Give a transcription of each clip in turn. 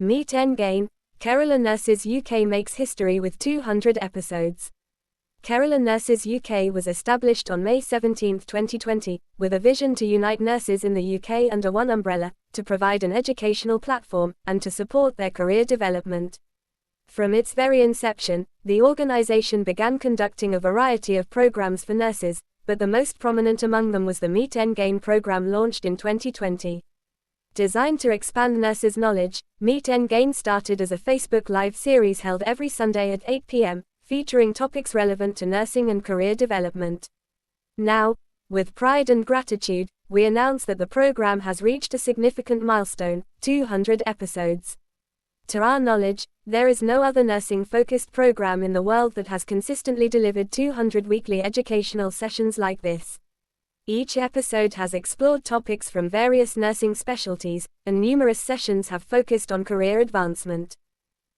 Meet Endgame. Kerala Nurses UK makes history with 200 episodes. Kerala Nurses UK was established on May 17, 2020, with a vision to unite nurses in the UK under one umbrella, to provide an educational platform, and to support their career development. From its very inception, the organisation began conducting a variety of programs for nurses, but the most prominent among them was the Meet Endgame program launched in 2020. Designed to expand nurses' knowledge, Meet Endgame started as a Facebook Live series held every Sunday at 8 p.m., featuring topics relevant to nursing and career development. Now, with pride and gratitude, we announce that the program has reached a significant milestone: 200 episodes. To our knowledge, there is no other nursing-focused program in the world that has consistently delivered 200 weekly educational sessions like this. Each episode has explored topics from various nursing specialties, and numerous sessions have focused on career advancement.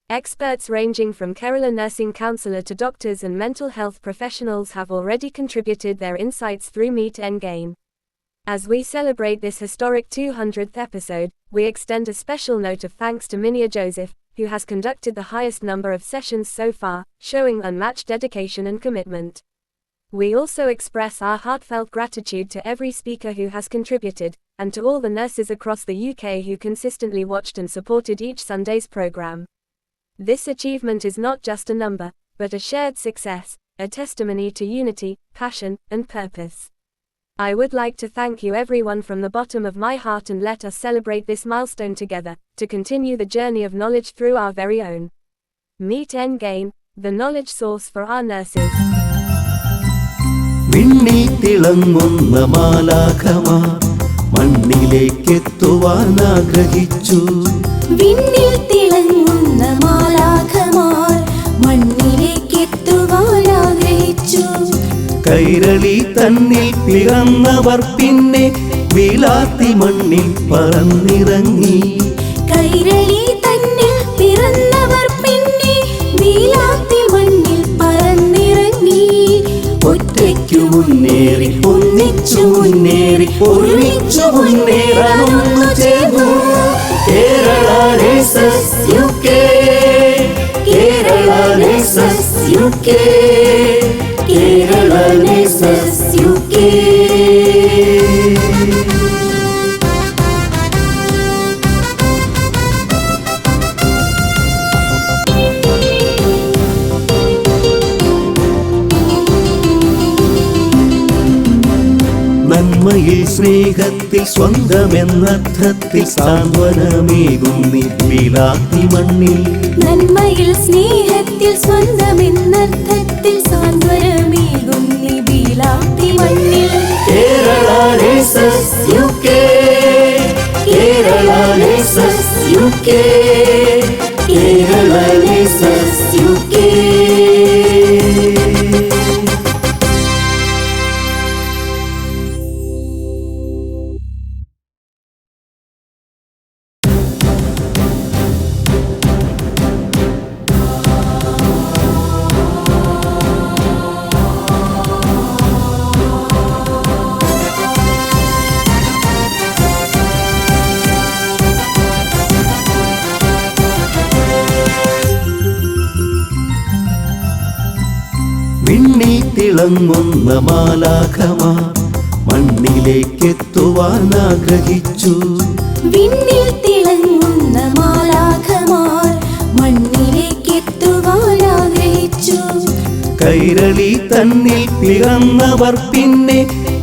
Experts ranging from Kerala nursing counsellor to doctors and mental health professionals have already contributed their insights through Meet Endgame. As we celebrate this historic 200th episode, we extend a special note of thanks to Minia Joseph, who has conducted the highest number of sessions so far, showing unmatched dedication and commitment. We also express our heartfelt gratitude to every speaker who has contributed, and to all the nurses across the UK who consistently watched and supported each Sunday's program. This achievement is not just a number, but a shared success, a testimony to unity, passion, and purpose. I would like to thank you everyone from the bottom of my heart, and let us celebrate this milestone together, to continue the journey of knowledge through our very own Meet Endgame, the knowledge source for our nurses. വിണ്ണിൽ തിളങ്ങുന്ന മാലാഖമാർ മണ്ണിലേക്കെത്തുവാൻ ആഗ്രഹിച്ചു. വിണ്ണിൽ തിളങ്ങുന്ന മാലാഖമാർ മണ്ണിലേക്കെത്തുവാൻ ആഗ്രഹിച്ചു. കൈരളി തന്നിൽ പിറന്നവർ പിന്നെ വിലാത്തി മണ്ണിൽ പറന്നിറങ്ങി. കൈരളി തന്നിൽ പിറന്നവർ പിന്നെ വിലാത്തി മണ്ണിൽ പറന്നിറങ്ങി. ഒറ്റയ്ക്കു മുന്നേറി ഒന്നിച്ചു മുന്നേറി ഒരുമിച്ചു മുന്നേറാനൊന്നു ചേർന്നു. Kerala nurses UK, Kerala nurses UK, Kerala nurses UK. നന്മയിൽ സ്നേഹത്തിൽ സ്വന്തമെന്നർത്ഥത്തിൽ സാന്ത്വനമേകുന്നി വിലാത്തി മണ്ണിൽ. നന്മയിൽ സ്നേഹത്തിൽ സ്വന്തമെന്നർത്ഥത്തിൽ സാന്ത്വനമേകുന്നി വിലാത്തി മണ്ണിൽ. Kerala nurses UK, Kerala nurses UK, Kerala nurses UK. വിണ്ണിൽ തിളങ്ങുന്ന മാലാഖമാർ മണ്ണിലേക്കെത്തുവാൻ ആഗ്രഹിച്ചു. വിണ്ണിൽ തിളങ്ങുന്ന മാലാഖമാർ മണ്ണിലേക്കെത്തുവാൻ ആഗ്രഹിച്ചു. കൈരളി തന്നിൽ പിറന്നവർ പിന്നെ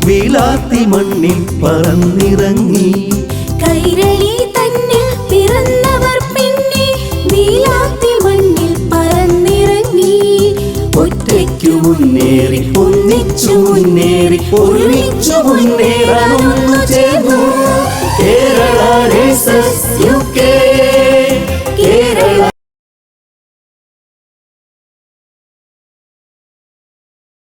വിലാത്തി മണ്ണിൽ പറന്നിറങ്ങി. കൈരളി തന്നിൽ പിറന്നവർ പിന്നെ വിലാത്തി മണ്ണിൽ പറന്നിറങ്ങി. ഒറ്റയ്ക്കു മുന്നേറി ഒന്നിച്ചു മുന്നേറി ഒരുമിച്ചു മുന്നേറാനൊന്നു ചേർന്നു.